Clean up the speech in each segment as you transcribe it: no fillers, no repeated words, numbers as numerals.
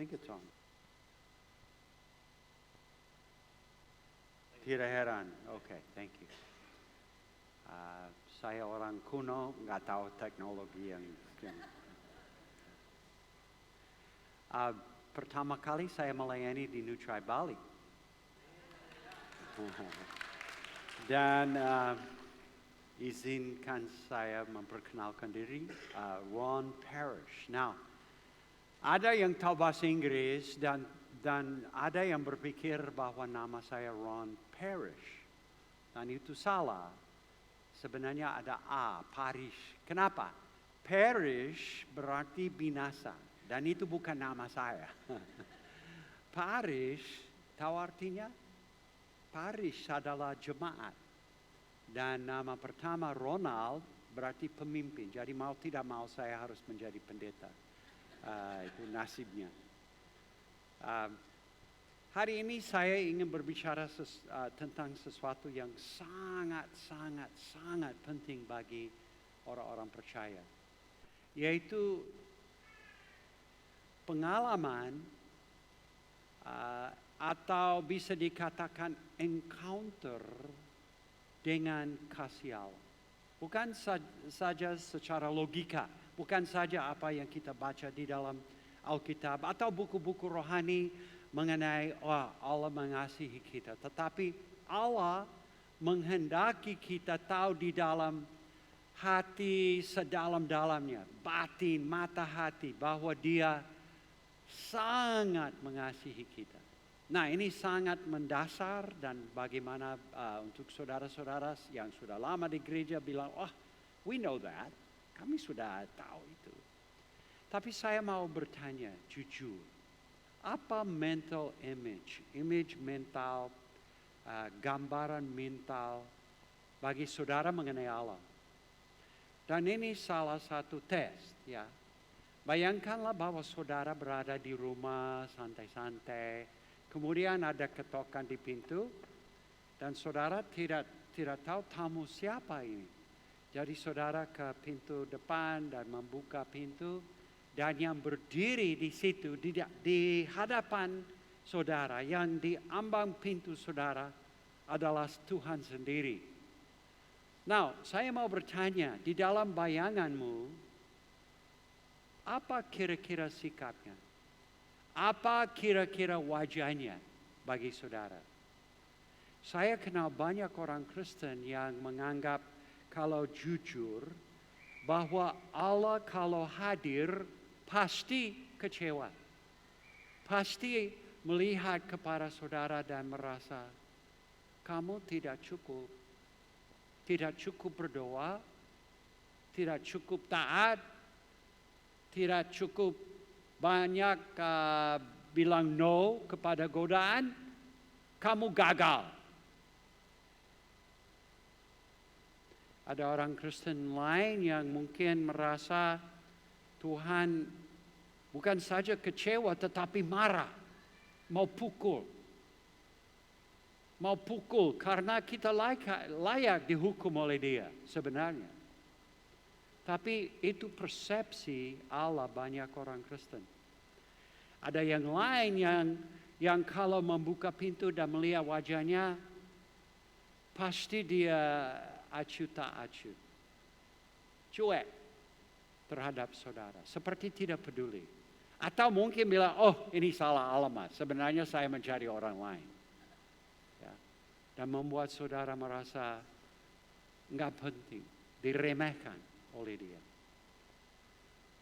think it's on. Tidak heran. Okay, thank you. Saya orang kuno, nggak tahu teknologi yang pertama kali saya melayani di New Tribe Bali. Dan izinkan saya memperkenalkan diri, Ron Parrish. Now, ada yang tahu bahasa Inggris dan ada yang berpikir bahwa nama saya Ron Parrish. Dan itu salah. Sebenarnya ada A, Parish. Kenapa? Parish berarti binasa. Dan itu bukan nama saya. Parish, tahu artinya? Parish adalah jemaat. Dan nama pertama Ronald berarti pemimpin. Jadi mau tidak mau saya harus menjadi pendeta. Itu nasibnya. Hari ini saya ingin berbicara tentang sesuatu yang sangat penting bagi orang-orang percaya. Yaitu pengalaman atau bisa dikatakan encounter dengan kasih Allah. Bukan saja secara logika, bukan saja apa yang kita baca di dalam Alkitab atau buku-buku rohani mengenai Allah mengasihi kita. Tetapi Allah menghendaki kita tahu di dalam hati sedalam-dalamnya, batin, mata hati, bahwa Dia sangat mengasihi kita. Nah, ini sangat mendasar dan bagaimana untuk saudara-saudara yang sudah lama di gereja bilang, we know that, kami sudah tahu itu. Tapi saya mau bertanya jujur. Apa mental image mental, gambaran mental bagi saudara mengenai Allah? Dan ini salah satu tes, ya. Bayangkanlah bahwa saudara berada di rumah santai-santai, kemudian ada ketokan di pintu, dan saudara tidak tahu tamu siapa ini. Jadi saudara ke pintu depan dan membuka pintu. Dan yang berdiri di situ, di hadapan saudara, yang di ambang pintu saudara adalah Tuhan sendiri. Now, saya mau bertanya, di dalam bayanganmu, apa kira-kira sikapnya? Apa kira-kira wajahnya bagi saudara? Saya kenal banyak orang Kristen yang menganggap kalau jujur, bahwa Allah kalau hadir, pasti kecewa. Pasti melihat kepada saudara dan merasa, kamu tidak cukup. Tidak cukup berdoa, tidak cukup taat, tidak cukup banyak bilang no kepada godaan, kamu gagal. Ada orang Kristen lain yang mungkin merasa Tuhan bukan saja kecewa tetapi marah, mau pukul. Mau pukul karena kita layak dihukum oleh Dia sebenarnya. Tapi itu persepsi Allah banyak orang Kristen. Ada yang lain yang kalau membuka pintu dan melihat wajahnya, pasti dia acuh tak acuh. Cuek terhadap saudara. Seperti tidak peduli. Atau mungkin bilang, ini salah alamat. Sebenarnya saya mencari orang lain. Ya. Dan membuat saudara merasa enggak penting. Diremehkan oleh Dia.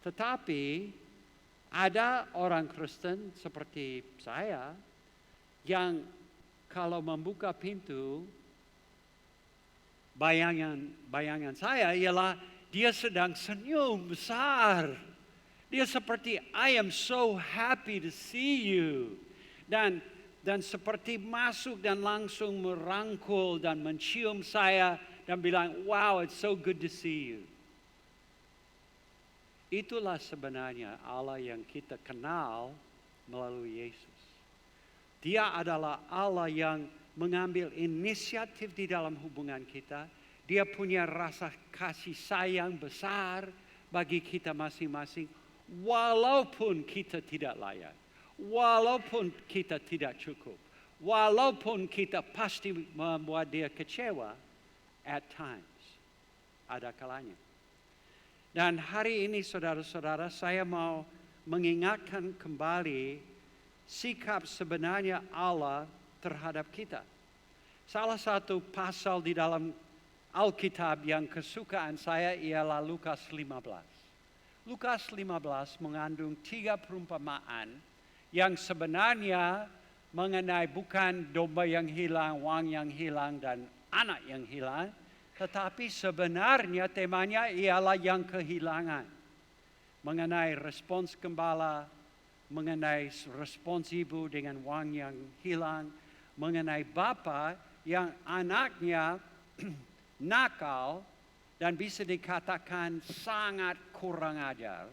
Tetapi ada orang Kristen seperti saya yang kalau membuka pintu, bayangan saya ialah dia sedang senyum besar. Dia seperti, I am so happy to see you. Dan seperti masuk dan langsung merangkul dan mencium saya dan bilang, wow, it's so good to see you. Itulah sebenarnya Allah yang kita kenal melalui Yesus. Dia adalah Allah yang mengambil inisiatif di dalam hubungan kita. Dia punya rasa kasih sayang besar bagi kita masing-masing. Walaupun kita tidak layak. walaupun kita tidak cukup, walaupun kita pasti membuat dia kecewa, at times, ada kalanya. Dan hari ini saudara-saudara, saya mau mengingatkan kembali sikap sebenarnya Allah terhadap kita. Salah satu pasal di dalam Alkitab yang kesukaan saya ialah Lukas 15. Lukas 15 mengandung 3 perumpamaan yang sebenarnya mengenai bukan domba yang hilang, uang yang hilang, dan anak yang hilang, tetapi sebenarnya temanya ialah yang kehilangan. Mengenai respons gembala, mengenai respons ibu dengan uang yang hilang, mengenai bapa yang anaknya nakal dan bisa dikatakan sangat kurang ajar.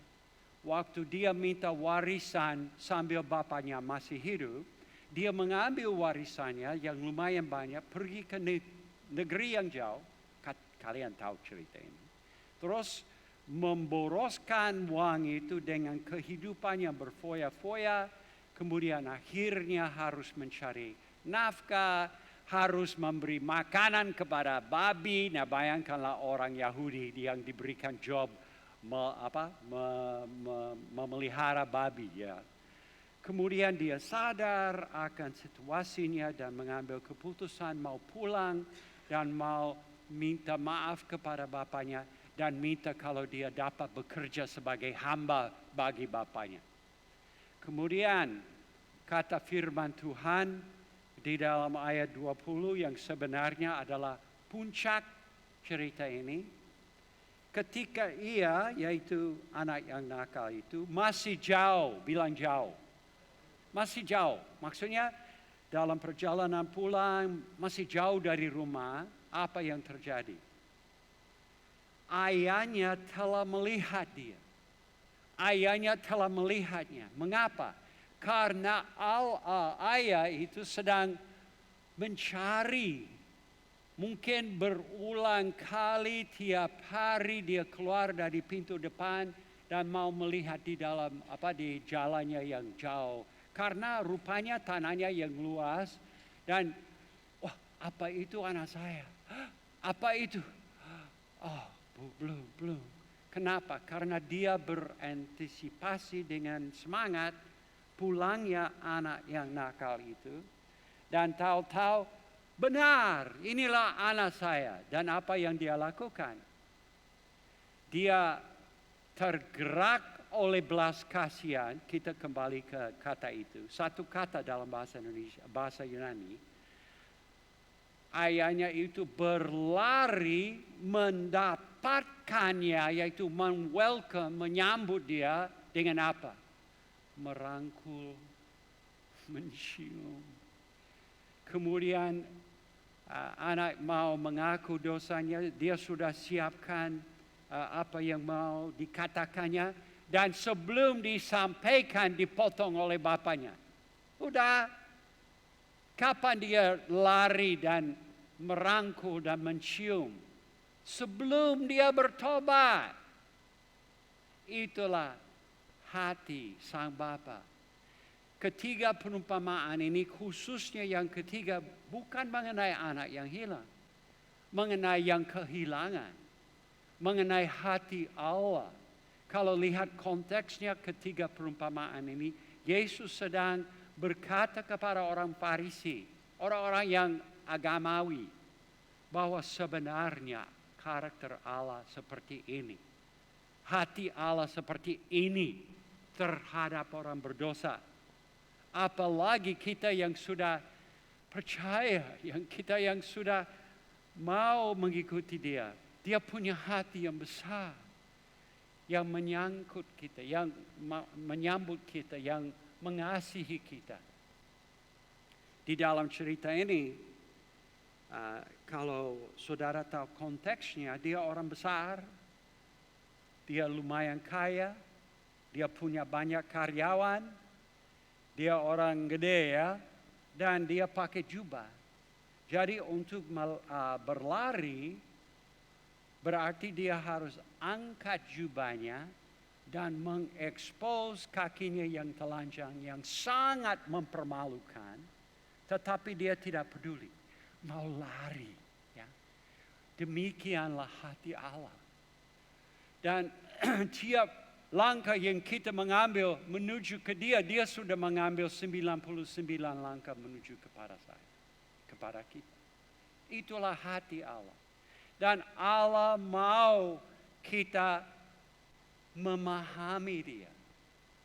Waktu dia minta warisan sambil bapaknya masih hidup, dia mengambil warisannya yang lumayan banyak, pergi ke negeri yang jauh. Kalian tahu cerita ini. Terus memboroskan uang itu dengan kehidupan yang berfoya-foya. Kemudian akhirnya harus mencari nafkah, harus memberi makanan kepada babi. Nah, bayangkanlah orang Yahudi yang diberikan job memelihara babi, ya. Kemudian dia sadar akan situasinya dan mengambil keputusan mau pulang dan mau minta maaf kepada bapaknya dan minta kalau dia dapat bekerja sebagai hamba bagi bapaknya. Kemudian kata firman Tuhan di dalam ayat 20 yang sebenarnya adalah puncak cerita ini. Ketika ia, yaitu anak yang nakal itu, masih jauh, bilang jauh. Masih jauh, maksudnya dalam perjalanan pulang, masih jauh dari rumah, apa yang terjadi? Ayahnya telah melihat dia. Ayahnya telah melihatnya. Mengapa? Karena ayah itu sedang mencari. Mungkin berulang kali tiap hari dia keluar dari pintu depan dan mau melihat di dalam di jalannya yang jauh. Karena rupanya tanahnya yang luas dan apa itu anak saya? Apa itu? Oh, belum. Kenapa? Karena dia berantisipasi dengan semangat pulangnya anak yang nakal itu. Dan tahu-tahu benar, inilah anak saya. Dan apa yang dia lakukan? Dia tergerak oleh belas kasihan. Kita kembali ke kata itu. Satu kata dalam bahasa Indonesia, bahasa Yunani. Ayahnya itu berlari mendapatkannya, yaitu menyambut dia dengan apa? Merangkul, mencium. Kemudian anak mau mengaku dosanya, dia sudah siapkan apa yang mau dikatakannya. Dan sebelum disampaikan dipotong oleh bapaknya. Udah, kapan dia lari dan merangkul dan mencium? Sebelum dia bertobat. Itulah hati sang bapa. Ketiga perumpamaan ini, khususnya yang ketiga, bukan mengenai anak yang hilang. Mengenai yang kehilangan. Mengenai hati Allah. Kalau lihat konteksnya ketiga perumpamaan ini, Yesus sedang berkata kepada orang Farisi, orang-orang yang agamawi, bahwa sebenarnya karakter Allah seperti ini. Hati Allah seperti ini terhadap orang berdosa. Apalagi kita yang sudah percaya, kita yang sudah mau mengikuti dia. Dia punya hati yang besar. Yang menyangkut kita, yang menyambut kita, yang mengasihi kita. Di dalam cerita ini, kalau saudara tahu konteksnya, dia orang besar, dia lumayan kaya, dia punya banyak karyawan, dia orang gede ya, dan dia pakai jubah. Jadi untuk berlari, berarti dia harus angkat jubahnya dan mengekspos kakinya yang telanjang yang sangat mempermalukan, tetapi dia tidak peduli, mau lari. Ya. Demikianlah hati Allah. Dan tiap langkah yang kita mengambil menuju ke dia, dia sudah mengambil 99 langkah menuju kepada saya, kepada kita. Itulah hati Allah. Dan Allah mau kita memahami dia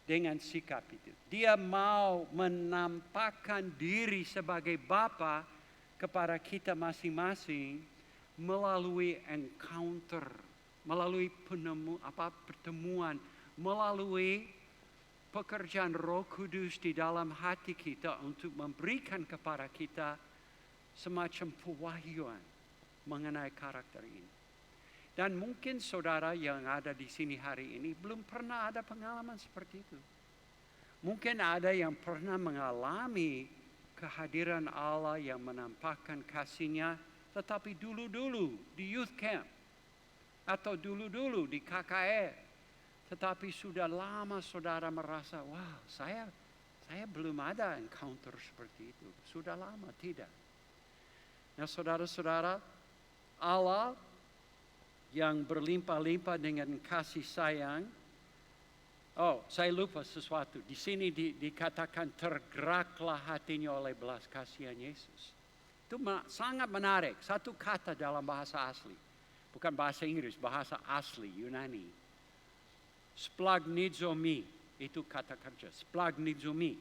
dengan sikap itu. Dia mau menampakkan diri sebagai Bapa kepada kita masing-masing melalui encounter, melalui pertemuan, melalui pekerjaan Roh Kudus di dalam hati kita untuk memberikan kepada kita semacam pewahyuan mengenai karakter ini. Dan mungkin saudara yang ada di sini hari ini belum pernah ada pengalaman seperti itu. Mungkin ada yang pernah mengalami kehadiran Allah yang menampakkan kasih-Nya, tetapi dulu-dulu di youth camp atau dulu-dulu di KKR. Tetapi sudah lama saudara merasa, wah saya belum ada encounter seperti itu. Sudah lama tidak. Nah saudara-saudara, Allah yang berlimpah-limpah dengan kasih sayang. Oh, saya lupa sesuatu. Di sini dikatakan tergeraklah hatinya oleh belas kasihan Yesus. Itu sangat menarik. Satu kata dalam bahasa asli. Bukan bahasa Inggris, bahasa asli Yunani. Splagnizomi. Itu kata kerja. Splagnizomi.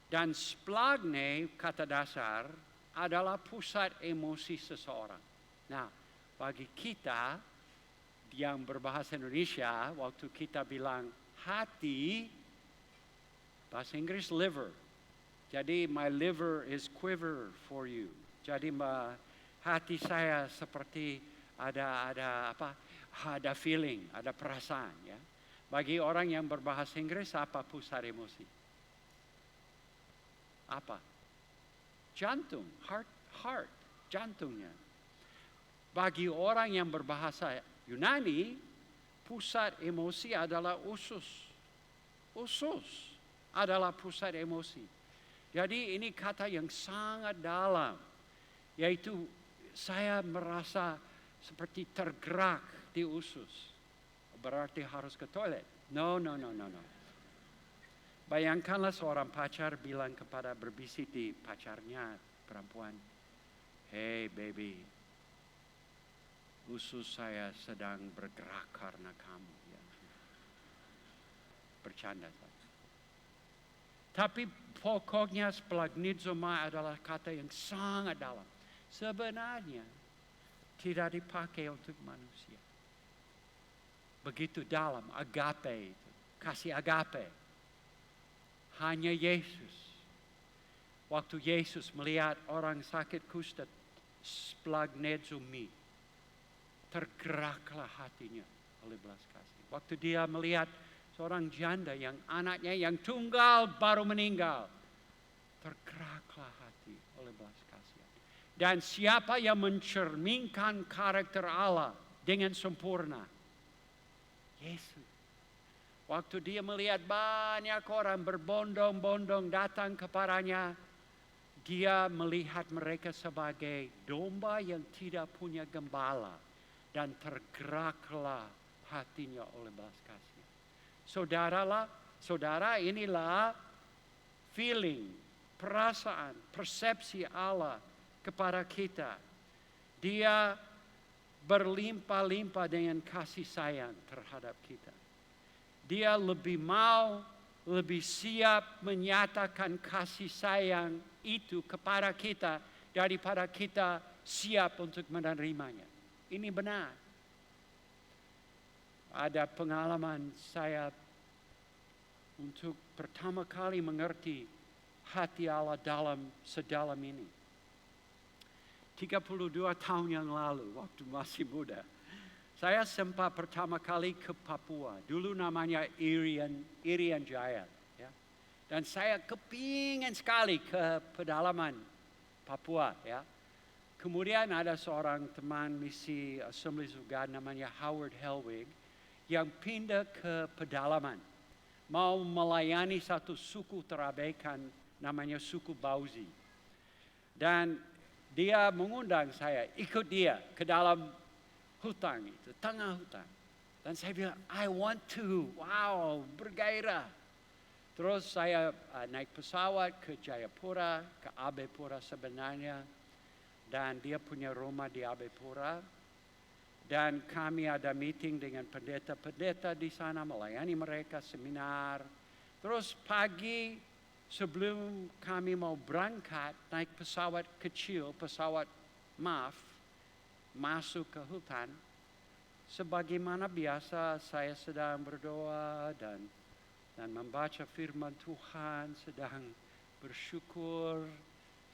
Dan splagne, kata dasar, adalah pusat emosi seseorang. Nah, bagi kita yang berbahasa Indonesia, waktu kita bilang hati, bahasa Inggris liver. Jadi my liver is quiver for you. Jadi hati saya seperti ada feeling, ada perasaan. Ya. Bagi orang yang berbahasa Inggris, apa pusat emosi? Apa? Jantung, heart, jantungnya. Bagi orang yang berbahasa Yunani, pusat emosi adalah usus. Usus adalah pusat emosi. Jadi ini kata yang sangat dalam. Yaitu saya merasa seperti tergerak di usus. Berarti harus ke toilet. No. Bayangkanlah seorang pacar bilang kepada berbisik di pacarnya perempuan. Hey baby, usus saya sedang bergerak karena kamu. Ya. Bercanda saja. Tapi pokoknya splagnizoma adalah kata yang sangat dalam. Sebenarnya tidak dipakai untuk manusia. Begitu dalam, agape itu. Kasih agape. Hanya Yesus. Waktu Yesus melihat orang sakit kusta, splagnizomai. Tergeraklah hatinya oleh belas kasih. Waktu dia melihat seorang janda yang anaknya yang tunggal baru meninggal. Tergeraklah hati oleh belas kasih. Dan siapa yang mencerminkan karakter Allah dengan sempurna? Yesus. Waktu dia melihat banyak orang berbondong-bondong datang kepadanya, dia melihat mereka sebagai domba yang tidak punya gembala. Dan tergeraklah hatinya oleh belas kasih. Saudara inilah feeling, perasaan, persepsi Allah kepada kita. Dia berlimpah-limpah dengan kasih sayang terhadap kita. Dia lebih siap menyatakan kasih sayang itu kepada kita daripada kita siap untuk menerimanya. Ini benar. Ada pengalaman saya untuk pertama kali mengerti hati Allah sedalam ini. 32 tahun yang lalu, waktu masih muda. Saya sempat pertama kali ke Papua. Dulu namanya Irian Jaya. Ya. Dan saya kepingin sekali ke pedalaman Papua. Ya. Kemudian ada seorang teman misi Assemblies of God namanya Howard Helwig yang pindah ke pedalaman. Mau melayani satu suku terabaikan namanya suku Bauzi. Dan dia mengundang saya ikut dia ke dalam hutan itu, tengah hutan. Dan saya bilang, I want to, wow, bergairah. Terus saya naik pesawat ke Jayapura, ke Abepura sebenarnya. Dan dia punya rumah di Abepura. Dan kami ada meeting dengan pendeta-pendeta di sana, melayani mereka seminar. Terus pagi sebelum kami mau berangkat, naik pesawat kecil, masuk ke hutan. Sebagaimana biasa saya sedang berdoa dan membaca firman Tuhan, sedang bersyukur,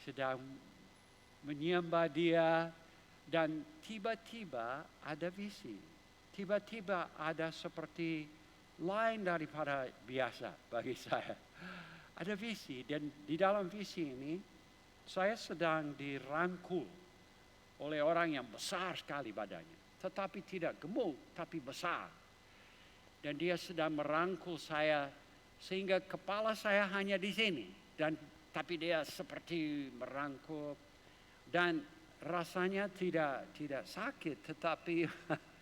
sedang menyembah Dia, dan tiba-tiba ada visi. Tiba-tiba ada seperti lain daripada biasa bagi saya. Ada visi, dan di dalam visi ini saya sedang dirangkul oleh orang yang besar sekali badannya, tetapi tidak gemuk, tapi besar. Dan dia sedang merangkul saya sehingga kepala saya hanya di sini, tapi dia seperti merangkul dan rasanya tidak sakit, tetapi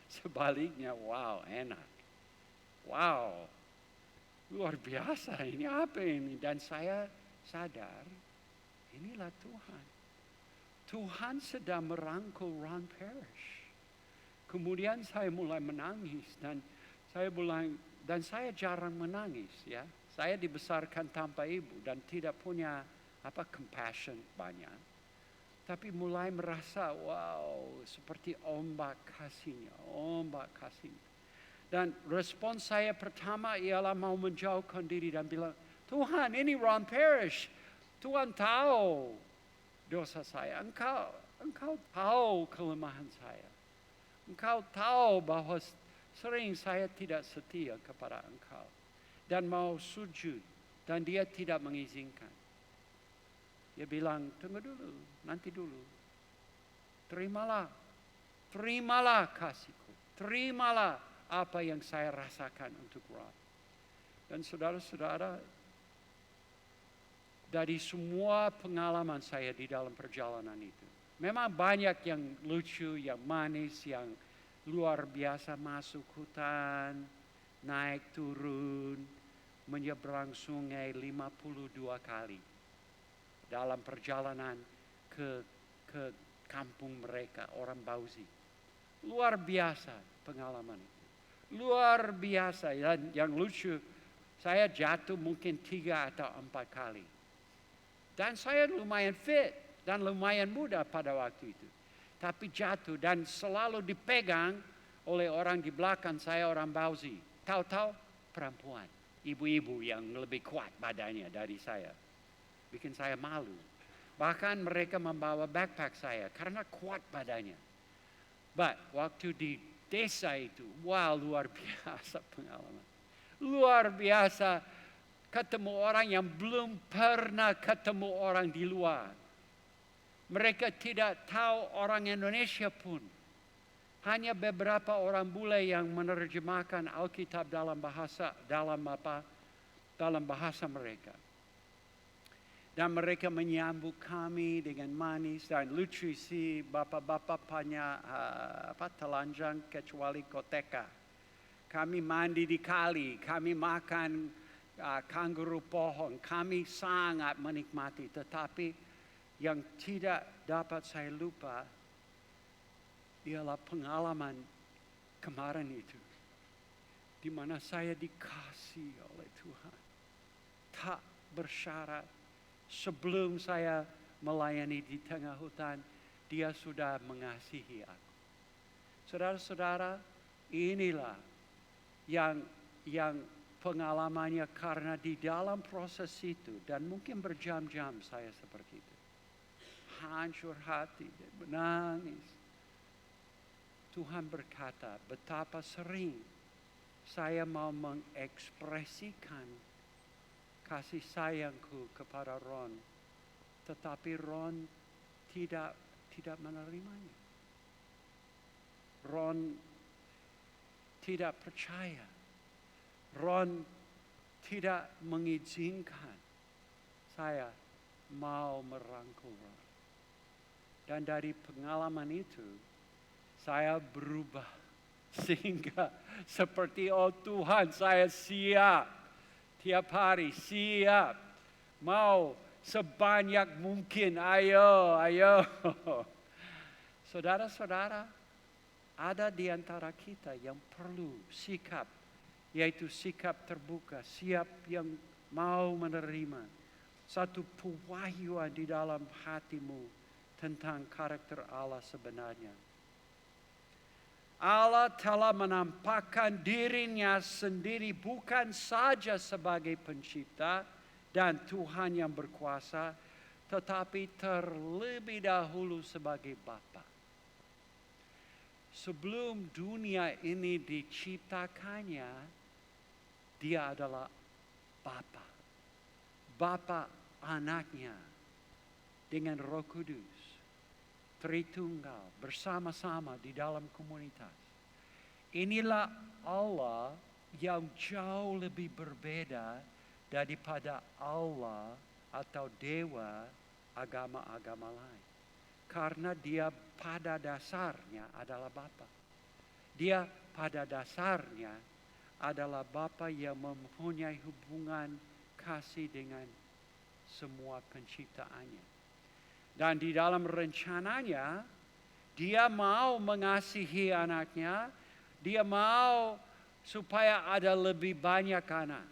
sebaliknya wow, enak. Wow, luar biasa, ini apa ini? Dan saya sadar inilah Tuhan. Tuhan sedang merangkul Ron Parrish. Kemudian saya mulai menangis dan saya jarang menangis ya. Saya dibesarkan tanpa ibu dan tidak punya compassion banyak. Tapi mulai merasa wow, seperti ombak kasihnya. Dan respon saya pertama ialah mau menjauhkan diri dan bilang, Tuhan, ini Ron Parrish. Tuhan tahu dosa saya. Engkau tahu kelemahan saya. Engkau tahu bahwa sering saya tidak setia kepada Engkau. Dan mau sujud. Dan dia tidak mengizinkan. Dia bilang, tunggu dulu, nanti dulu. Terimalah kasihku. Terimalah apa yang saya rasakan untuk Ron. Dan saudara-saudara, dari semua pengalaman saya di dalam perjalanan itu, memang banyak yang lucu, yang manis, yang luar biasa, masuk hutan, naik turun, menyeberang sungai 52 kali. Dalam perjalanan ke kampung mereka, orang Bauzi. Luar biasa pengalaman itu. Luar biasa. Dan yang lucu, saya jatuh mungkin 3 atau 4 kali. Dan saya lumayan fit dan lumayan muda pada waktu itu. Tapi jatuh dan selalu dipegang oleh orang di belakang saya, orang Bauzi. Tahu-tahu perempuan, ibu-ibu yang lebih kuat badannya dari saya. Bikin saya malu. Bahkan mereka membawa backpack saya karena kuat badannya. But waktu di desa itu, wow, luar biasa pengalaman. Luar biasa ketemu orang yang belum pernah ketemu orang di luar. Mereka tidak tahu orang Indonesia pun. Hanya beberapa orang bule yang menerjemahkan Alkitab dalam bahasa mereka. Dan mereka menyambut kami dengan manis dan lucu sih, bapak-bapak punya telanjang kecuali koteka. Kami mandi di kali, kami makan kanguru pohon, kami sangat menikmati. Tetapi yang tidak dapat saya lupa ialah pengalaman kemarin itu, di mana saya dikasih oleh Tuhan, tak bersyarat. Sebelum saya melayani di tengah hutan, dia sudah mengasihi aku. Saudara-saudara, inilah yang pengalamannya, karena di dalam proses itu, dan mungkin berjam-jam saya seperti itu. Hancur hati, menangis. Tuhan berkata, betapa sering saya mau mengekspresikan kasih sayangku kepada Ron, tetapi Ron tidak menerimanya. Ron tidak percaya. Ron tidak mengizinkan saya mau merangkul Ron. Dan dari pengalaman itu, saya berubah. Sehingga seperti, oh Tuhan, saya siap. Tiap hari siap. Mau sebanyak mungkin, ayo. Saudara-saudara, ada di antara kita yang perlu sikap, yaitu sikap terbuka, siap yang mau menerima satu pewahyuan di dalam hatimu tentang karakter Allah sebenarnya. Allah telah menampakkan dirinya sendiri bukan saja sebagai pencipta dan Tuhan yang berkuasa, tetapi terlebih dahulu sebagai Bapa. Sebelum dunia ini diciptakannya, Dia adalah Bapa. Bapa anaknya dengan Roh Kudus. Tritunggal bersama-sama di dalam komunitas. Inilah Allah yang jauh lebih berbeda daripada Allah atau dewa agama-agama lain. Karena Dia pada dasarnya adalah Bapa. Dia pada dasarnya adalah Bapa yang mempunyai hubungan kasih dengan semua penciptaannya. Dan di dalam rencananya, Dia mau mengasihi anaknya. Dia mau supaya ada lebih banyak anak.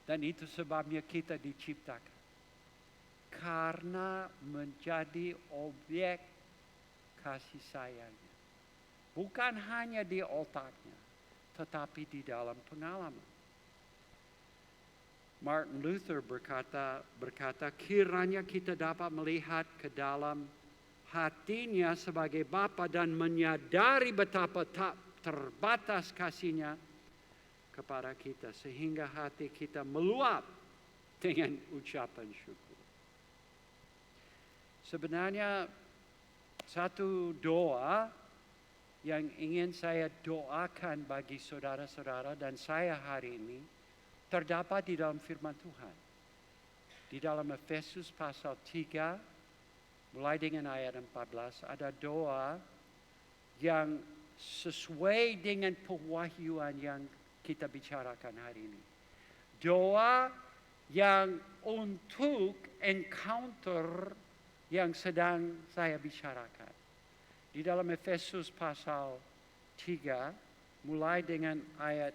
Dan itu sebabnya kita diciptakan. Karena menjadi objek kasih sayangnya. Bukan hanya di otaknya, tetapi di dalam pengalaman. Martin Luther berkata, kiranya kita dapat melihat ke dalam hatinya sebagai Bapa dan menyadari betapa tak terbatas kasihnya kepada kita. Sehingga hati kita meluap dengan ucapan syukur. Sebenarnya satu doa yang ingin saya doakan bagi saudara-saudara dan saya hari ini, terdapat di dalam firman Tuhan. Di dalam Efesus pasal 3, mulai dengan ayat 14, ada doa yang sesuai dengan pewahyuan yang kita bicarakan hari ini. Doa yang untuk encounter yang sedang saya bicarakan. Di dalam Efesus pasal 3, mulai dengan ayat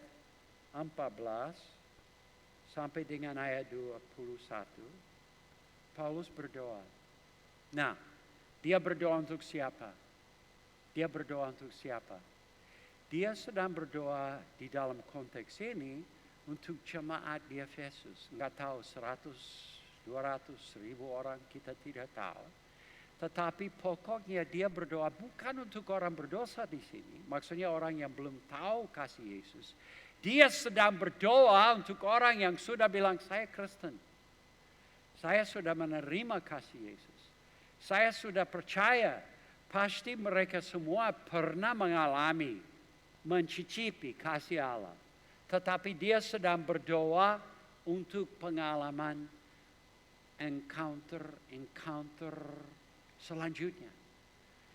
14, sampai dengan ayat 21, Paulus berdoa. Nah, dia berdoa untuk siapa? Dia berdoa untuk siapa? Dia sedang berdoa di dalam konteks ini untuk jemaat di Efesus. Enggak tahu 100, 200, 1000 orang, kita tidak tahu. Tetapi pokoknya dia berdoa bukan untuk orang berdosa di sini. Maksudnya orang yang belum tahu kasih Yesus. Dia sedang berdoa untuk orang yang sudah bilang, saya Kristen. Saya sudah menerima kasih Yesus. Saya sudah percaya. Pasti mereka semua pernah mengalami, mencicipi kasih Allah. Tetapi dia sedang berdoa untuk pengalaman encounter selanjutnya.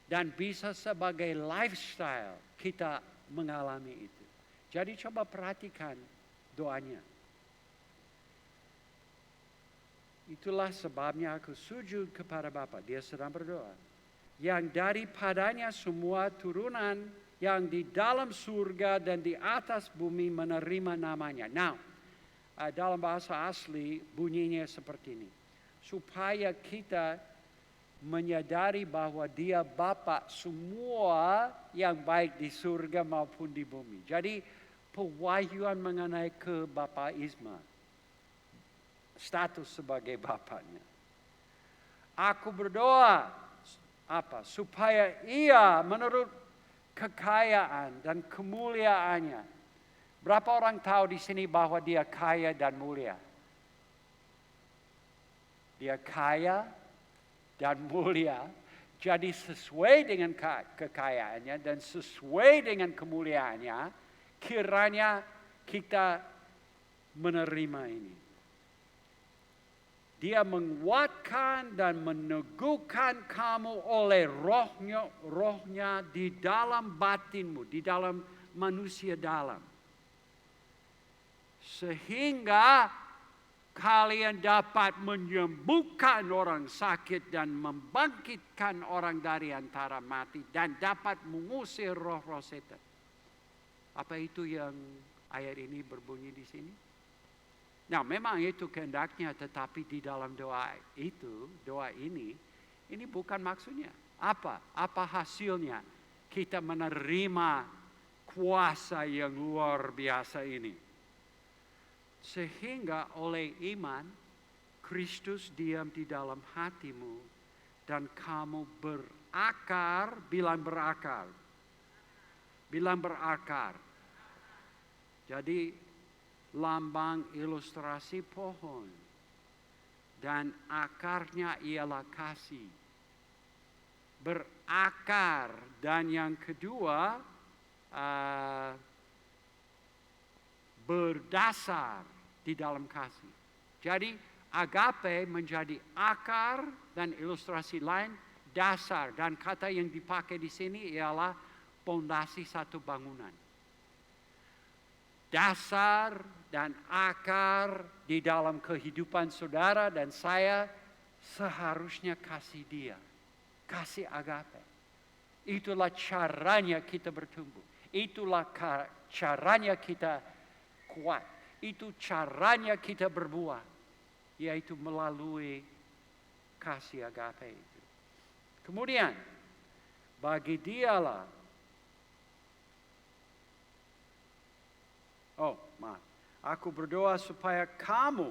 Dan bisa sebagai lifestyle kita mengalami itu. Jadi coba perhatikan doanya. Itulah sebabnya aku sujud kepada Bapa. Dia sedang berdoa. Yang daripadanya semua turunan yang di dalam surga dan di atas bumi menerima namanya. Now, dalam bahasa asli bunyinya seperti ini. Supaya kita menyadari bahwa Dia Bapa semua yang baik di surga maupun di bumi. Jadi pewahyuan mengenai kebapaisme, status sebagai bapaknya. Aku berdoa apa? Supaya Ia menurut kekayaan dan kemuliaannya. Berapa orang tahu di sini bahwa Dia kaya dan mulia? Dia kaya dan mulia Jadi sesuai dengan kekayaannya dan sesuai dengan kemuliaannya, kiranya kita menerima ini. Dia menguatkan dan meneguhkan kamu oleh rohnya di dalam batinmu, di dalam manusia dalam. Sehingga kalian dapat menyembuhkan orang sakit dan membangkitkan orang dari antara mati dan dapat mengusir roh-roh setan. Apa itu yang ayat ini berbunyi di sini? Nah, memang itu kehendaknya, tetapi di dalam doa ini bukan maksudnya. Apa hasilnya? Kita menerima kuasa yang luar biasa ini. Sehingga oleh iman, Kristus diam di dalam hatimu dan kamu berakar, bilang berakar. Bilang berakar. Jadi lambang ilustrasi pohon. Dan akarnya ialah kasih. Berakar. Dan yang kedua, berdasar di dalam kasih. Jadi agape menjadi akar dan ilustrasi lain dasar. Dan kata yang dipakai di sini ialah pondasi satu bangunan. Dasar dan akar di dalam kehidupan saudara dan saya seharusnya kasih dia. Kasih agape. Itulah caranya kita bertumbuh. Itulah caranya kita kuat. Itu caranya kita berbuah. Yaitu melalui kasih agape itu. Kemudian, bagi dialah. Aku berdoa supaya kamu,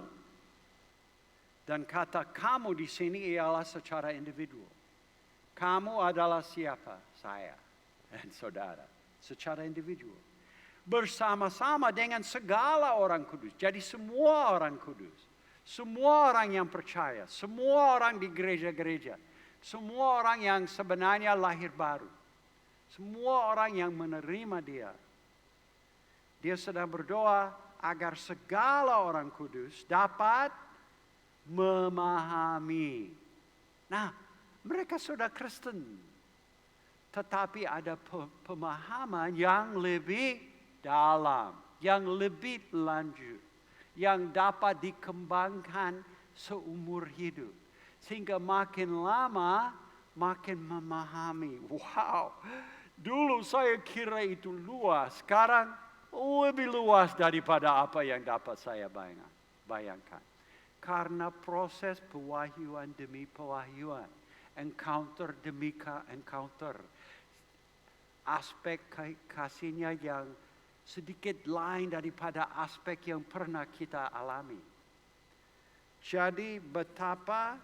dan kata kamu di sini ialah secara individual. Kamu adalah siapa? Saya dan saudara. Secara individual. Bersama-sama dengan segala orang kudus. Jadi semua orang kudus. Semua orang yang percaya. Semua orang di gereja-gereja. Semua orang yang sebenarnya lahir baru. Semua orang yang menerima dia. Dia sedang berdoa agar segala orang kudus dapat memahami. Nah, mereka sudah Kristen. Tetapi ada pemahaman yang lebih dalam, yang lebih lanjut, yang dapat dikembangkan seumur hidup. Sehingga makin lama, makin memahami. Wow, dulu saya kira itu luas, sekarang lebih luas daripada apa yang dapat saya bayangkan. Karena proses pewahyuan demi pewahyuan, encounter demi encounter, aspek kasihnya yang sedikit lain daripada aspek yang pernah kita alami. Jadi betapa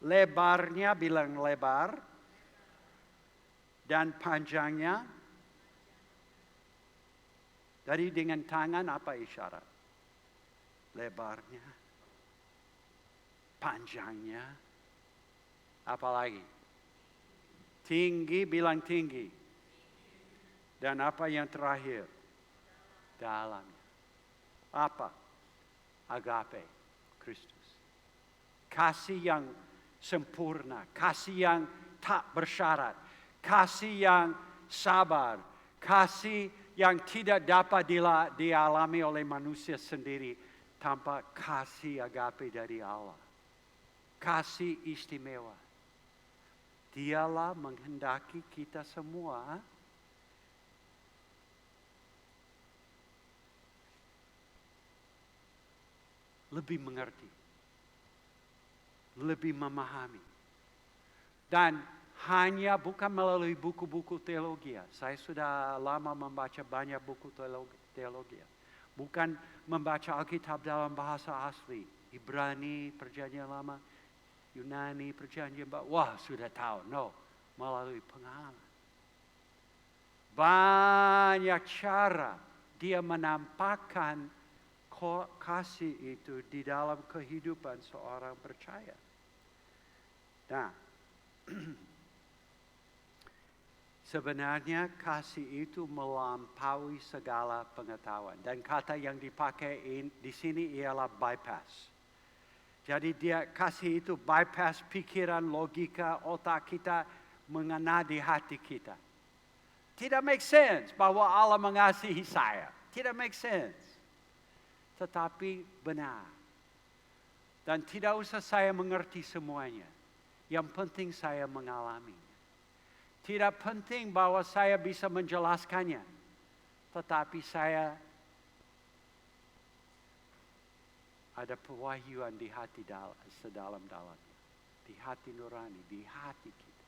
lebarnya, bilang lebar, dan panjangnya. Dari dengan tangan apa isyarat? Lebarnya, panjangnya, apalagi? Tinggi, bilang tinggi. Dan apa yang terakhir? Dalamnya. Apa? Agape, Kristus. Kasih yang sempurna, kasih yang tak bersyarat, kasih yang sabar, kasih yang tidak dapat dialami oleh manusia sendiri tanpa kasih agape dari Allah. Kasih istimewa. Dialah menghendaki kita semua lebih mengerti, lebih memahami. Dan hanya bukan melalui buku-buku teologi. Saya sudah lama membaca banyak buku teologi. Bukan membaca Alkitab dalam bahasa asli. Ibrani, Perjanjian Lama, Yunani, Perjanjian Baru. Wah, sudah tahu. No, melalui pengalaman. Banyak cara dia menampakkan kasih itu di dalam kehidupan seorang percaya. Nah, Sebenarnya kasih itu melampaui segala pengetahuan. Dan kata yang dipakai di sini ialah bypass. Jadi dia kasih itu bypass pikiran, logika, otak kita mengena di hati kita. Tidak make sense bahwa Allah mengasihi saya. Tidak make sense. Tetapi benar. Dan tidak usah saya mengerti semuanya. Yang penting saya mengalami. Tidak penting bahwa saya bisa menjelaskannya. Tetapi saya ada pewahyuan di hati sedalam-dalamnya. Di hati nurani, di hati kita.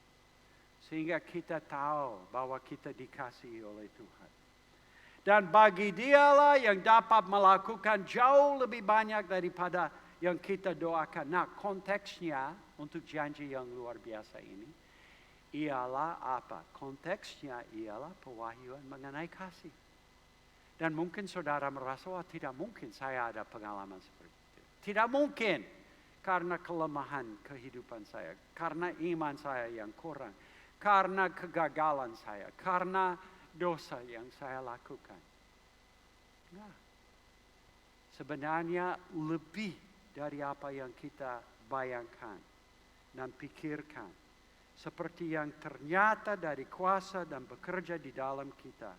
Sehingga kita tahu bahwa kita dikasihi oleh Tuhan. Dan bagi dialah yang dapat melakukan jauh lebih banyak daripada yang kita doakan. Nah, konteksnya untuk janji yang luar biasa ini ialah apa? Konteksnya ialah pewahyuan mengenai kasih. Dan mungkin saudara merasa, wah tidak mungkin saya ada pengalaman seperti itu. Tidak mungkin karena kelemahan kehidupan saya, karena iman saya yang kurang, karena kegagalan saya, karena dosa yang saya lakukan. Nah, sebenarnya lebih dari apa yang kita bayangkan dan pikirkan. Seperti yang ternyata dari kuasa dan bekerja di dalam kita.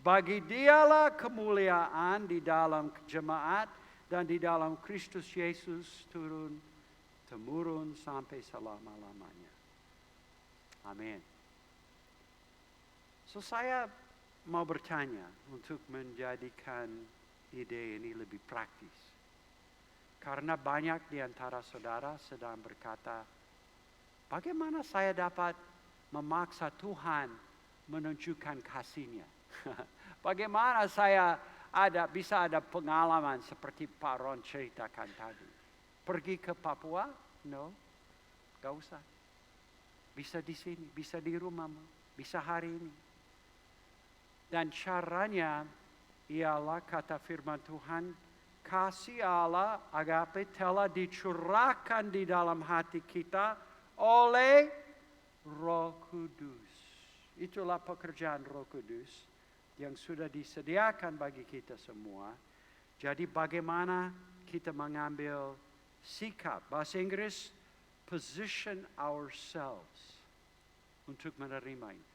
Bagi dialah kemuliaan di dalam jemaat dan di dalam Kristus Yesus turun-temurun sampai selama-lamanya. Amin. So saya mau bertanya untuk menjadikan ide ini lebih praktis. Karena banyak di antara saudara sedang berkata, bagaimana saya dapat memaksa Tuhan menunjukkan kasih-Nya? Bagaimana saya bisa ada pengalaman seperti Pak Ron ceritakan tadi? Pergi ke Papua? No, gak usah. Bisa di sini, bisa di rumahmu, bisa hari ini. Dan caranya ialah kata firman Tuhan, kasih Allah agape telah dicurahkan di dalam hati kita oleh Roh Kudus. Itulah pekerjaan Roh Kudus yang sudah disediakan bagi kita semua. Jadi bagaimana kita mengambil sikap, bahasa Inggris, position ourselves untuk menerima ini.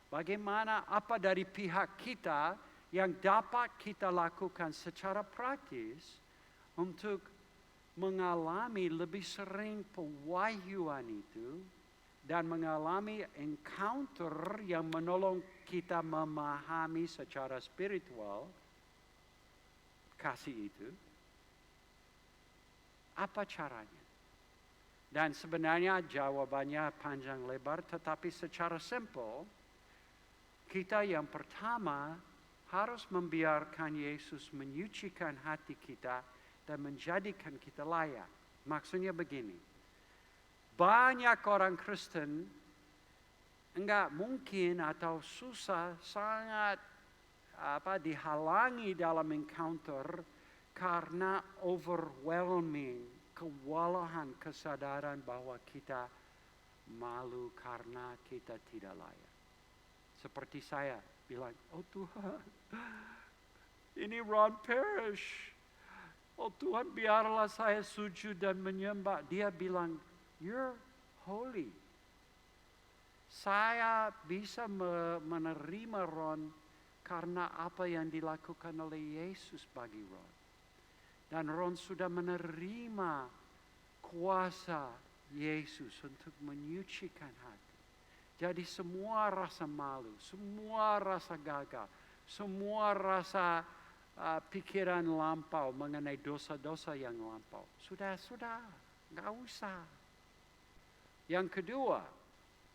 Bagaimana apa dari pihak kita yang dapat kita lakukan secara praktis untuk mengalami lebih sering pewahyuan itu dan mengalami encounter yang menolong kita memahami secara spiritual kasih itu. Apa caranya? Dan sebenarnya jawabannya panjang lebar, tetapi secara simple, kita yang pertama harus membiarkan Yesus menyucikan hati kita dan menjadikan kita layak. Maksudnya begini, banyak orang Kristen enggak mungkin atau susah sangat dihalangi dalam encounter karena overwhelming kewalahan kesadaran bahwa kita malu karena kita tidak layak. Seperti saya bilang, oh Tuhan, ini Ron Parrish. Oh Tuhan, biarlah saya sujud dan menyembah. Dia bilang, you're holy. Saya bisa menerima Ron karena apa yang dilakukan oleh Yesus bagi Ron. Dan Ron sudah menerima kuasa Yesus untuk menyucikan hati. Jadi semua rasa malu, semua rasa gagal, semua rasa pikiran lampau mengenai dosa-dosa yang lampau. Sudah, nggak usah. Yang kedua,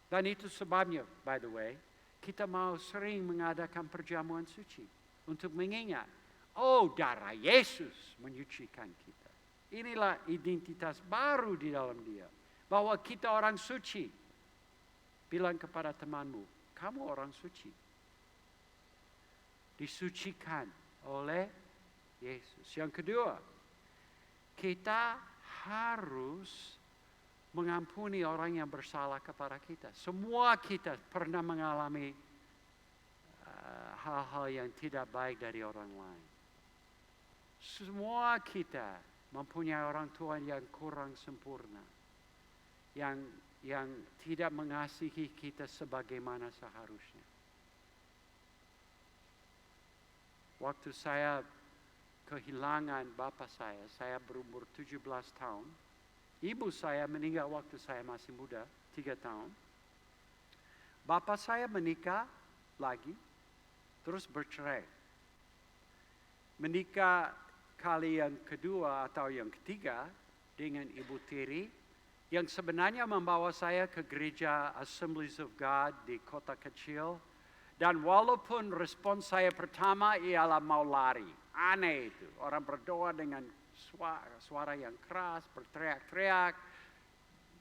dan itu sebabnya, by the way, kita mau sering mengadakan perjamuan suci untuk mengingat, oh darah Yesus menyucikan kita. Inilah identitas baru di dalam Dia, bahwa kita orang suci. Bilang kepada temanmu, kamu orang suci. Disucikan oleh Yesus. Yang kedua, kita harus mengampuni orang yang bersalah kepada kita. Semua kita pernah mengalami hal-hal yang tidak baik dari orang lain. Semua kita mempunyai orang tua yang kurang sempurna, yang tidak mengasihi kita sebagaimana seharusnya. Waktu saya kehilangan bapak saya berumur 17 tahun. Ibu saya meninggal waktu saya masih muda, 3 tahun. Bapak saya menikah lagi, terus bercerai. Menikah kali yang kedua atau yang ketiga dengan ibu tiri, yang sebenarnya membawa saya ke gereja Assemblies of God di kota kecil. Dan walaupun respon saya pertama ialah mau lari. Aneh itu, orang berdoa dengan suara yang keras, berteriak-teriak,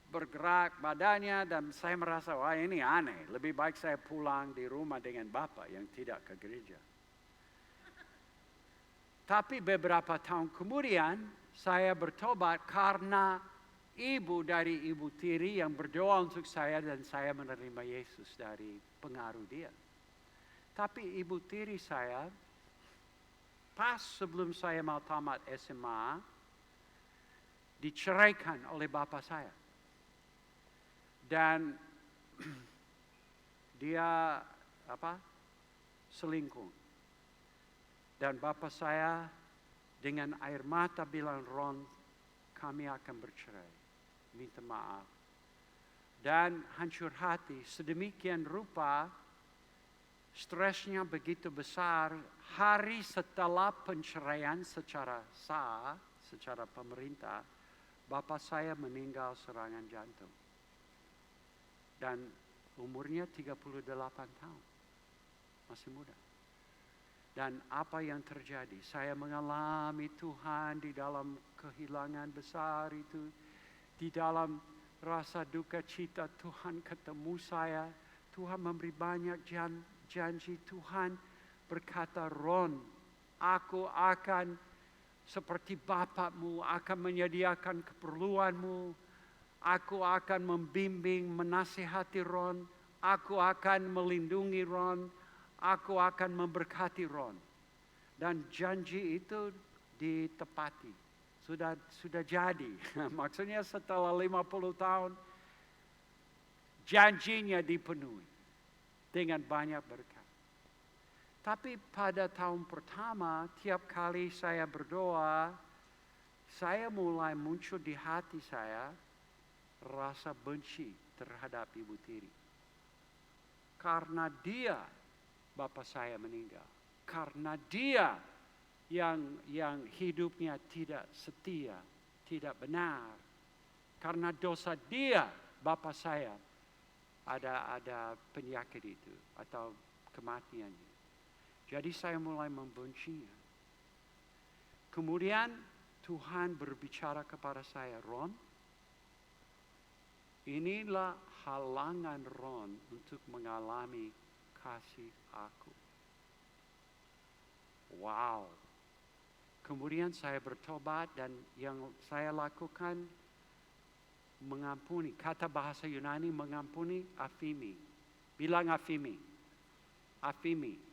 bergerak badannya, dan saya merasa, wah ini aneh. Lebih baik saya pulang di rumah dengan bapak yang tidak ke gereja. Tapi beberapa tahun kemudian, saya bertobat karena ibu dari ibu tiri yang berdoa untuk saya, dan saya menerima Yesus dari pengaruh dia. Tapi ibu tiri saya, pas sebelum saya mau tamat SMA, diceraikan oleh bapak saya. Dan dia selingkuh. Dan bapak saya dengan air mata bilang, Ron, kami akan bercerai. Minta maaf. Dan hancur hati, sedemikian rupa, stresnya begitu besar. Hari setelah penceraian secara sah, secara pemerintah, bapak saya meninggal serangan jantung. Dan umurnya 38 tahun. Masih muda. Dan apa yang terjadi? Saya mengalami Tuhan di dalam kehilangan besar itu. Di dalam rasa duka cita, Tuhan ketemu saya. Tuhan memberi banyak janji. Tuhan berkata, Ron, aku akan seperti bapakmu, akan menyediakan keperluanmu. Aku akan membimbing, menasihati Ron. Aku akan melindungi Ron. Aku akan memberkati Ron. Dan janji itu ditepati. Sudah jadi. Maksudnya setelah 50 tahun, janjinya dipenuhi dengan banyak berkat. Tapi pada tahun pertama, tiap kali saya berdoa, saya mulai muncul di hati saya rasa benci terhadap ibu tiri. Karena dia, bapak saya meninggal. Karena dia yang hidupnya tidak setia, tidak benar. Karena dosa dia, bapak saya, ada penyakit itu atau kematiannya. Jadi saya mulai membencinya. Kemudian Tuhan berbicara kepada saya, Ron, inilah halangan Ron untuk mengalami kasih aku. Wow. Kemudian saya bertobat dan yang saya lakukan mengampuni. Kata bahasa Yunani mengampuni, afimi. Bilang afimi. Afimi.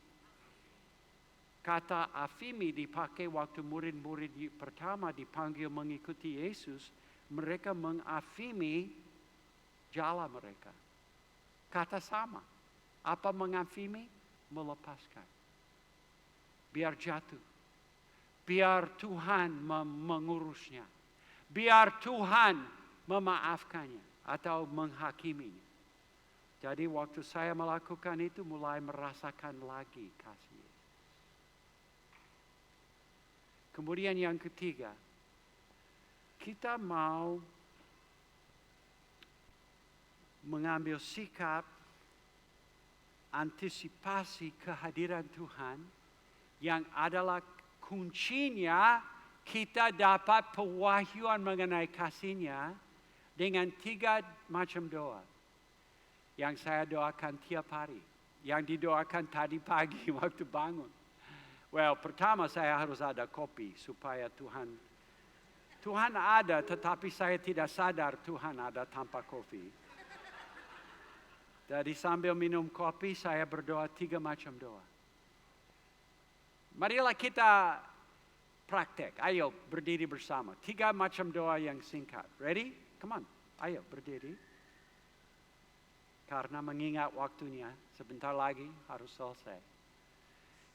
Kata afimi dipakai waktu murid-murid pertama dipanggil mengikuti Yesus. Mereka mengafimi jala mereka. Kata sama. Apa mengafimi? Melepaskan. Biar jatuh. Biar Tuhan mengurusnya. Biar Tuhan memaafkannya atau menghakiminya. Jadi waktu saya melakukan itu mulai merasakan lagi kasih. Kemudian yang ketiga, kita mau mengambil sikap antisipasi kehadiran Tuhan yang adalah kuncinya kita dapat pewahyuan mengenai kasih-Nya dengan 3 macam doa yang saya doakan tiap hari, yang didoakan tadi pagi waktu bangun. Well, pertama saya harus ada kopi supaya Tuhan ada, tetapi saya tidak sadar Tuhan ada tanpa kopi. Jadi sambil minum kopi, saya berdoa 3 macam doa. Marilah kita praktek. Ayo berdiri bersama. 3 macam doa yang singkat. Ready? Come on. Ayo berdiri. Karena mengingat waktunya, sebentar lagi harus selesai.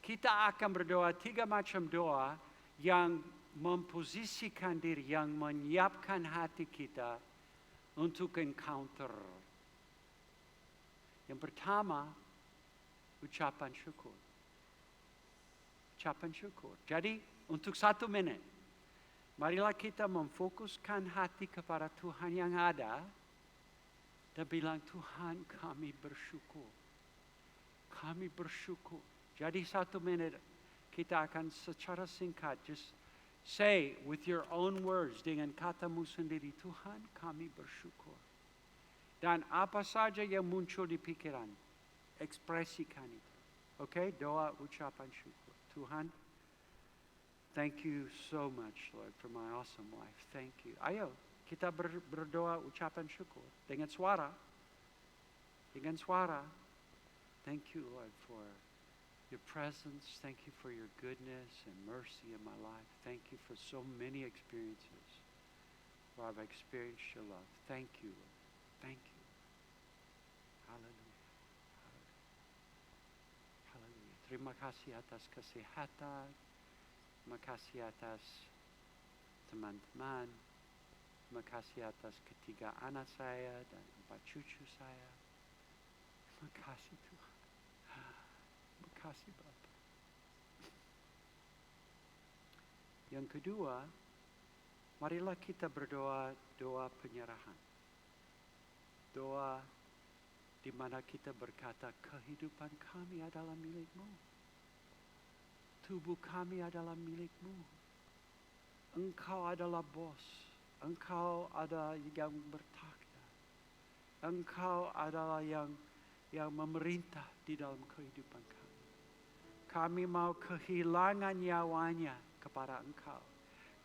Kita akan berdoa 3 macam doa yang memposisikan diri, yang menyiapkan hati kita untuk encounter. Yang pertama, ucapan syukur. Ucapan syukur. Jadi untuk 1 menit, marilah kita memfokuskan hati kepada Tuhan yang ada dan bilang, Tuhan kami bersyukur. Kami bersyukur. Jadi 1 menit kita akan secara singkat just say with your own words dengan katamu sendiri, Tuhan kami bersyukur. Dan apa saja yang muncul di pikiran, ekspresikan itu. Oke, doa ucapan syukur. Tuhan, thank you so much Lord for my awesome life. Thank you. Ayo kita berdoa ucapan syukur dengan suara. Dengan suara. Thank you Lord for your presence. Thank you for your goodness and mercy in my life. Thank you for so many experiences where I've experienced your love. Thank you, Lord. Thank you. Hallelujah. Hallelujah. Hallelujah. Terima kasih atas kesehatan. Terima kasih atas teman-teman. Terima kasih atas 3 anak saya dan 4 cucu saya. Terima kasih Tuhan. Terima kasih Bapak. Yang kedua, marilah kita berdoa doa penyerahan. Doa di mana kita berkata, kehidupan kami adalah milik-Mu. Tubuh kami adalah milik-Mu. Engkau adalah bos. Engkau adalah yang bertakhta. Engkau adalah yang memerintah di dalam kehidupan kami. Kami mau kehilangan nyawanya kepada Engkau.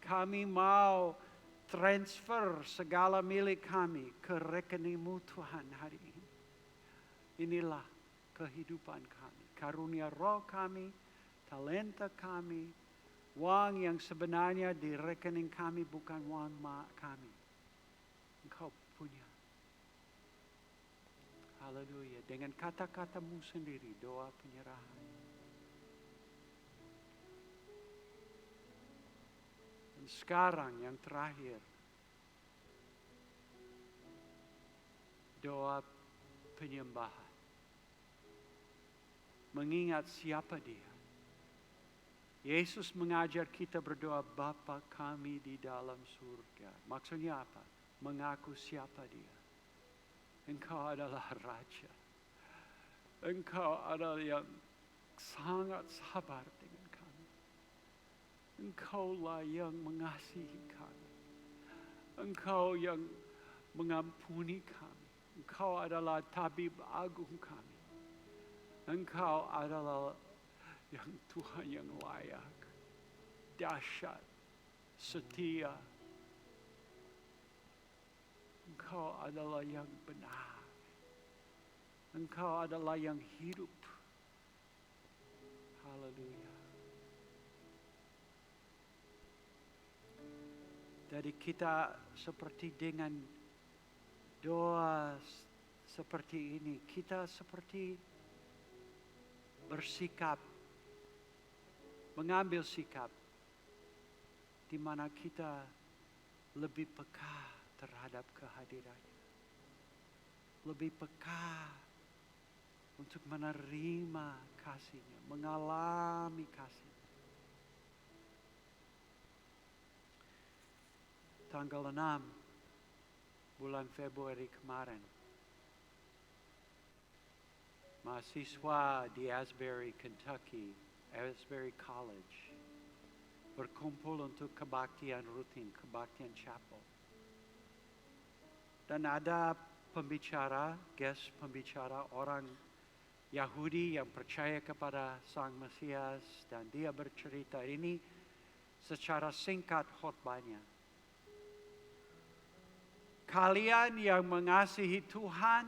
Kami mau transfer segala milik kami ke rekening-Mu Tuhan hari ini. Inilah kehidupan kami. Karunia roh kami, talenta kami, uang yang sebenarnya di rekening kami bukan uang kami. Engkau punya. Haleluya. Dengan kata-katamu sendiri, doa penyerahan. Dan sekarang yang terakhir, doa penyembahan. Mengingat siapa Dia. Yesus mengajar kita berdoa, Bapa kami di dalam surga. Maksudnya apa? Mengaku siapa Dia. Engkau adalah Raja. Engkau adalah yang sangat sabar dengan kami. Engkaulah yang mengasihi kami. Engkau yang mengampuni kami. Engkau adalah tabib agung kami. Engkau adalah yang Tuhan yang layak, dahsyat, setia. Engkau adalah yang benar. Engkau adalah yang hidup. Haleluya. Jadi kita seperti dengan doa seperti ini, kita seperti bersikap, mengambil sikap di mana kita lebih peka terhadap kehadirannya. Lebih peka untuk menerima kasih-Nya, mengalami kasih. Tanggal 6 bulan Februari kemarin, mahasiswa di Asbury, Kentucky, Asbury College, berkumpul untuk kebaktian rutin, kebaktian chapel. Dan ada pembicara, guest pembicara, orang Yahudi yang percaya kepada Sang Mesias, dan dia bercerita ini secara singkat khotbahnya. Kalian yang mengasihi Tuhan,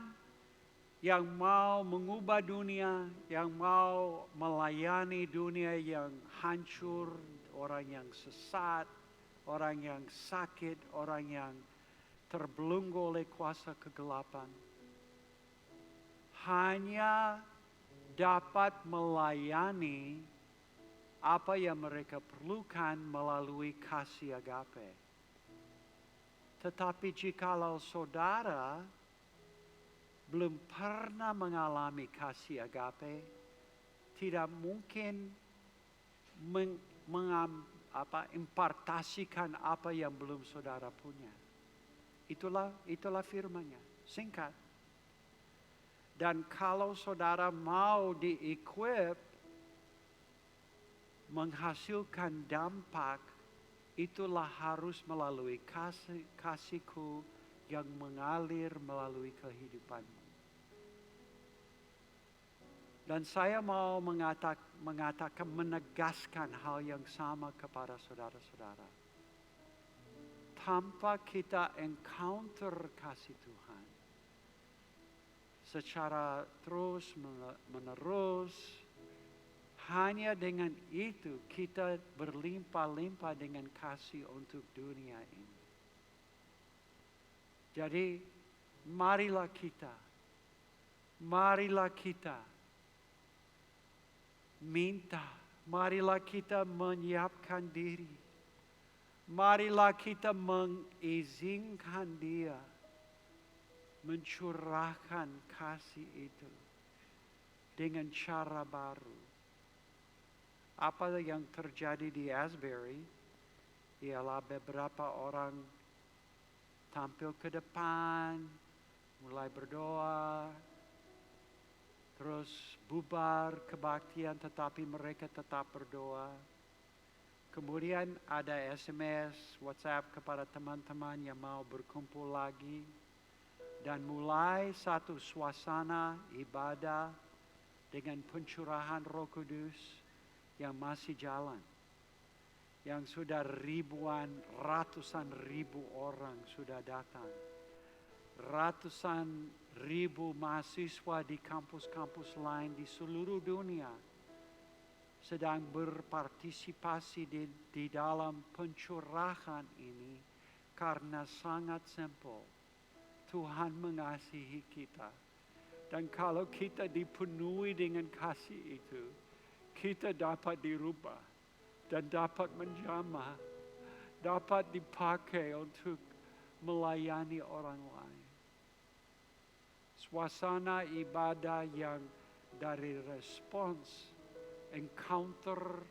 yang mau mengubah dunia, yang mau melayani dunia yang hancur, orang yang sesat, orang yang sakit, orang yang terbelenggu oleh kuasa kegelapan, hanya dapat melayani apa yang mereka perlukan melalui kasih agape. Tetapi jikalau saudara belum pernah mengalami kasih agape, tidak mungkin impartasikan apa yang belum saudara punya. Itulah firman-Nya, singkat. Dan kalau saudara mau di-equip menghasilkan dampak, itulah harus melalui kasihku yang mengalir melalui kehidupanmu. Dan saya mau mengatakan, menegaskan hal yang sama kepada saudara-saudara. Tanpa kita encounter kasih Tuhan secara terus menerus, hanya dengan itu kita berlimpah-limpah dengan kasih untuk dunia ini. Jadi marilah kita minta, marilah kita menyiapkan diri, marilah kita mengizinkan Dia mencurahkan kasih itu dengan cara baru. Apa yang terjadi di Asbury ialah beberapa orang tampil ke depan, mulai berdoa, terus bubar kebaktian tetapi mereka tetap berdoa. Kemudian ada SMS, WhatsApp kepada teman-teman yang mau berkumpul lagi. Dan mulai satu suasana ibadah dengan pencurahan Roh Kudus yang masih jalan. Yang sudah ratusan ribu orang sudah datang. Ratusan ribu mahasiswa di kampus-kampus lain di seluruh dunia sedang berpartisipasi di dalam pencurahan ini karena sangat simpel. Tuhan mengasihi kita. Dan kalau kita dipenuhi dengan kasih itu, kita dapat dirubah dan dapat menjamah, dapat dipakai untuk melayani orang lain. Suasana ibadah yang dari respons, encounter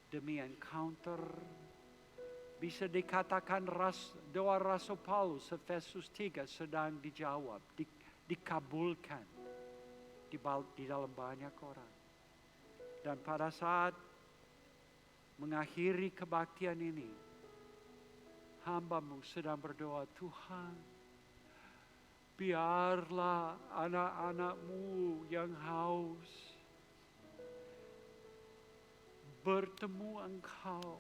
demi encounter, bisa dikatakan doa Rasul Paulus Efesus 3 sedang dijawab, dikabulkan di dalam banyak orang. Dan pada saat mengakhiri kebaktian ini, hamba-Mu sedang berdoa, Tuhan, biarlah anak-anak-Mu yang haus bertemu Engkau,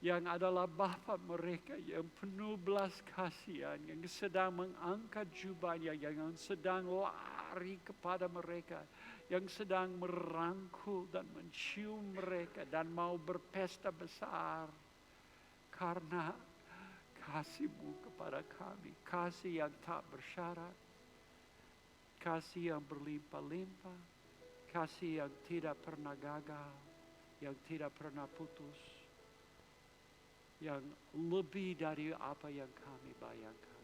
yang adalah Bapa mereka yang penuh belas kasihan, yang sedang mengangkat jubahnya, yang sedang lari kepada mereka, yang sedang merangkul dan mencium mereka dan mau berpesta besar karena kasih-Mu kepada kami, kasih yang tak bersyarat, kasih yang berlimpah-limpah, kasih yang tidak pernah gagal, yang tidak pernah putus, yang lebih dari apa yang kami bayangkan.